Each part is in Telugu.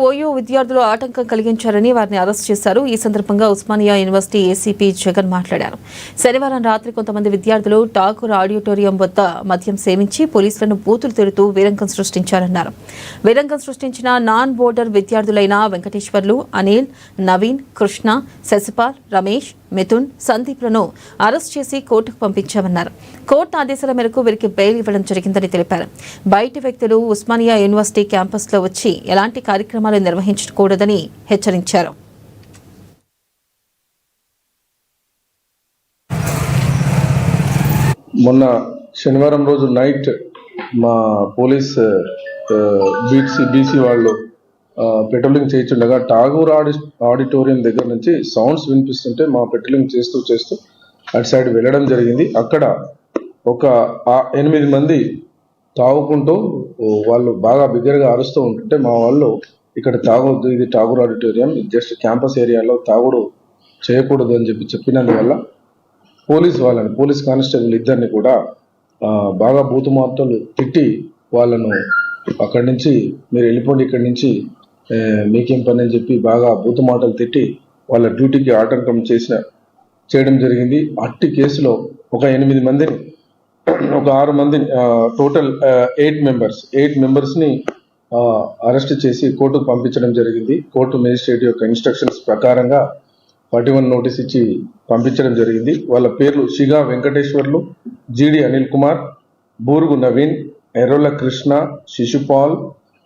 ఓయూ విద్యార్థులు ఆటంకం కలిగించారని వారిని అరెస్ట్ చేశారు. ఈ సందర్భంగా ఉస్మానియా యూనివర్సిటీ ఏసీపీ జగన్ మాట్లాడారు. శనివారం రాత్రి కొంతమంది విద్యార్థులు ఠాకూర్ ఆడిటోరియం వద్ద మద్యం సేవించి పోలీసులను బూతులు తిడుతూ వీరంగం సృష్టించారన్నారు. వీరంగం సృష్టించిన నాన్ బోర్డర్ విద్యార్థులైన వెంకటేశ్వర్లు, అనిల్, నవీన్, కృష్ణ, శశిపాల్, రమేష్, మిథున్, సందీప్లను అరెస్ట్ చేసి కోర్టుకు పంపించామన్నారు. కోర్టు ఆదేశాల మేరకు వీరికి బెయిల్ ఇవ్వడం జరిగిందని తెలిపారు. బయటి వ్యక్తులు ఉస్మానియా యూనివర్సిటీ క్యాంపస్లో వచ్చి ఎలాంటి కార్యక్రమాలు నిర్వహించకూడదని హెచ్చరించారు. మొన్న శనివారం రోజు నైట్ మా పోలీస్ బీసీ వాళ్ళు పెట్రోలింగ్ చేయించుండగా ఠాగూర్ ఆడిటోరియం దగ్గర నుంచి సౌండ్స్ వినిపిస్తుంటే మా పెట్రోలింగ్ చేస్తూ అటు సైడ్ వెళ్ళడం జరిగింది. అక్కడ ఒక 8 మంది తాగుకుంటూ వాళ్ళు బాగా బిగ్గరగా అరుస్తూ ఉంటుంటే మా వాళ్ళు ఇక్కడ తాగొద్దు, ఇది ఠాగూర్ ఆడిటోరియం, జస్ట్ క్యాంపస్ ఏరియాలో తాగుడు చేయకూడదు అని చెప్పినందువల్ల పోలీస్ కానిస్టేబుల్ ఇద్దరిని కూడా బాగా బూతుమార్తలు తిట్టి వాళ్ళను అక్కడి నుంచి మీరు వెళ్ళిపోండి, ఇక్కడి నుంచి మీకేం పని అని చెప్పి బాగా బూతుమాటలు తిట్టి వాళ్ళ డ్యూటీకి ఆటంకం చేయడం జరిగింది. అట్టి కేసులో ఒక 8 మందిని, ఒక 6 మందిని, టోటల్ 8 మెంబర్స్ని అరెస్ట్ చేసి కోర్టుకు పంపించడం జరిగింది. కోర్టు మేజిస్ట్రేట్ యొక్క ఇన్స్ట్రక్షన్స్ ప్రకారంగా 41 నోటీస్ ఇచ్చి పంపించడం జరిగింది. వాళ్ళ పేర్లు షిగా వెంకటేశ్వర్లు, జీడి అనిల్ కుమార్, బూరుగు నవీన్, ఎర్రోల కృష్ణ, శిశుపాల్,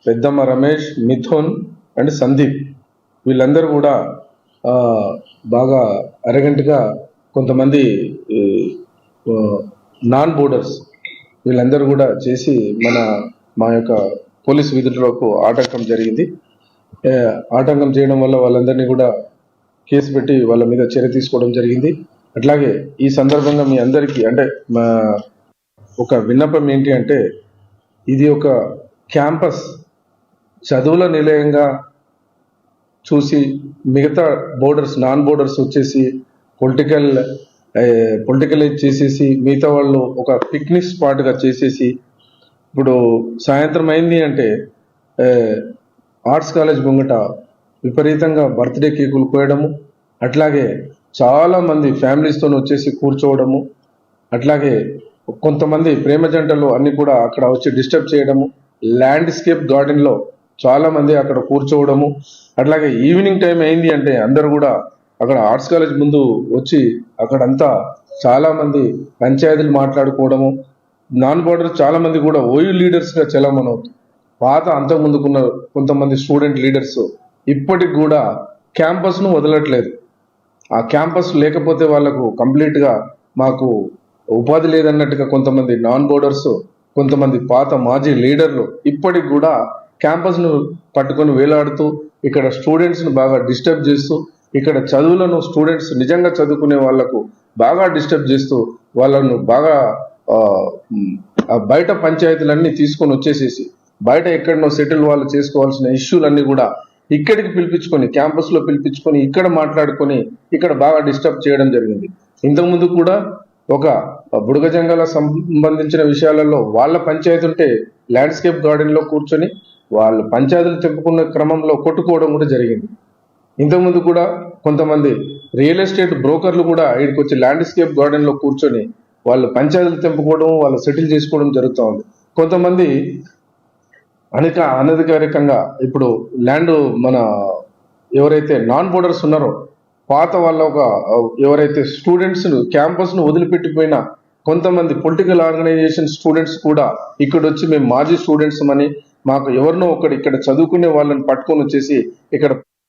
పెద్దమ్మ రమేష్, మిథున్ అండ్ సందీప్. వీళ్ళందరూ కూడా బాగా అరగంటగా కొంతమంది నాన్ బోర్డర్స్ వీళ్ళందరూ కూడా చేసి మా యొక్క పోలీస్ విధులకు ఆటంకం జరిగింది. ఆటంకం చేయడం వల్ల వాళ్ళందరినీ కూడా కేసు పెట్టి వాళ్ళ మీద చర్య తీసుకోవడం జరిగింది. అట్లాగే ఈ సందర్భంగా మీ అందరికీ ఒక విన్నపం ఏంటి అంటే, ఇది ఒక క్యాంపస్ చదువుల నిలయంగా చూసి మిగతా నాన్ బోర్డర్స్ వచ్చేసి పొలిటికలైజ్ చేసేసి మిగతా వాళ్ళు ఒక పిక్నిక్ స్పాట్గా చేసేసి, ఇప్పుడు సాయంత్రం అయింది అంటే ఆర్ట్స్ కాలేజ్ ముంగట విపరీతంగా బర్త్డే కేకులు కోయడము, అట్లాగే చాలామంది ఫ్యామిలీస్తో వచ్చేసి కూర్చోవడము, అట్లాగే కొంతమంది ప్రేమ జంటలు అన్ని కూడా అక్కడ వచ్చి డిస్టర్బ్ చేయడము, ల్యాండ్స్కేప్ గార్డెన్లో చాలా మంది అక్కడ కూర్చోవడము, అట్లాగే ఈవినింగ్ టైం అయింది అంటే అందరూ కూడా అక్కడ ఆర్ట్స్ కాలేజ్ ముందు వచ్చి అక్కడంతా చాలా మంది పంచాయతీలు మాట్లాడుకోవడము. నాన్ బోర్డర్ చాలా మంది కూడా ఓయూ లీడర్స్గా చలామణవుతుంది. పాత అంతకుముందుకున్న కొంతమంది స్టూడెంట్ లీడర్స్ ఇప్పటికి కూడా క్యాంపస్ను వదలట్లేదు. ఆ క్యాంపస్ లేకపోతే వాళ్ళకు కంప్లీట్గా మాకు ఉపాధి లేదన్నట్టుగా కొంతమంది నాన్ బోర్డర్స్, కొంతమంది పాత మాజీ లీడర్లు ఇప్పటికి కూడా క్యాంపస్ను పట్టుకొని వేలాడుతూ ఇక్కడ స్టూడెంట్స్ను బాగా డిస్టర్బ్ చేస్తూ, ఇక్కడ చదువులను స్టూడెంట్స్ నిజంగా చదువుకునే వాళ్లకు బాగా డిస్టర్బ్ చేస్తూ వాళ్ళను బాగా బయట పంచాయతీలన్నీ తీసుకొని వచ్చేసేసి బయట ఎక్కడనో సెటిల్ వాళ్ళు చేసుకోవాల్సిన ఇష్యూలన్నీ కూడా ఇక్కడికి పిలిపించుకొని, క్యాంపస్లో పిలిపించుకొని ఇక్కడ మాట్లాడుకొని ఇక్కడ బాగా డిస్టర్బ్ చేయడం జరిగింది. ఇంతకుముందు కూడా ఒక బుడగజంగాల సంబంధించిన విషయాలలో వాళ్ళ పంచాయతీ ఉంటే ల్యాండ్స్కేప్ గార్డెన్లో కూర్చొని వాళ్ళు పంచాయతీలు తెంపుకున్న క్రమంలో కొట్టుకోవడం కూడా జరిగింది. ఇంతకుముందు కూడా కొంతమంది రియల్ ఎస్టేట్ బ్రోకర్లు కూడా ఇక్కడికి వచ్చి ల్యాండ్స్కేప్ గార్డెన్లో కూర్చొని వాళ్ళు పంచాయతీలు తెంపుకోవడం, వాళ్ళు సెటిల్ చేసుకోవడం జరుగుతూ ఉంది. కొంతమంది అనధికారికంగా ఇప్పుడు ల్యాండ్ ఎవరైతే నాన్ బోర్డర్స్ ఉన్నారో పాత వాళ్ళ ఎవరైతే స్టూడెంట్స్ను క్యాంపస్ను వదిలిపెట్టిపోయిన కొంతమంది పొలిటికల్ ఆర్గనైజేషన్ స్టూడెంట్స్ కూడా ఇక్కడ వచ్చి మేము మాజీ స్టూడెంట్స్ అని మాకు ఎవరినో ఇక్కడ చదువుకునే వాళ్ళని పట్టుకొని వచ్చేసి ఇక్కడ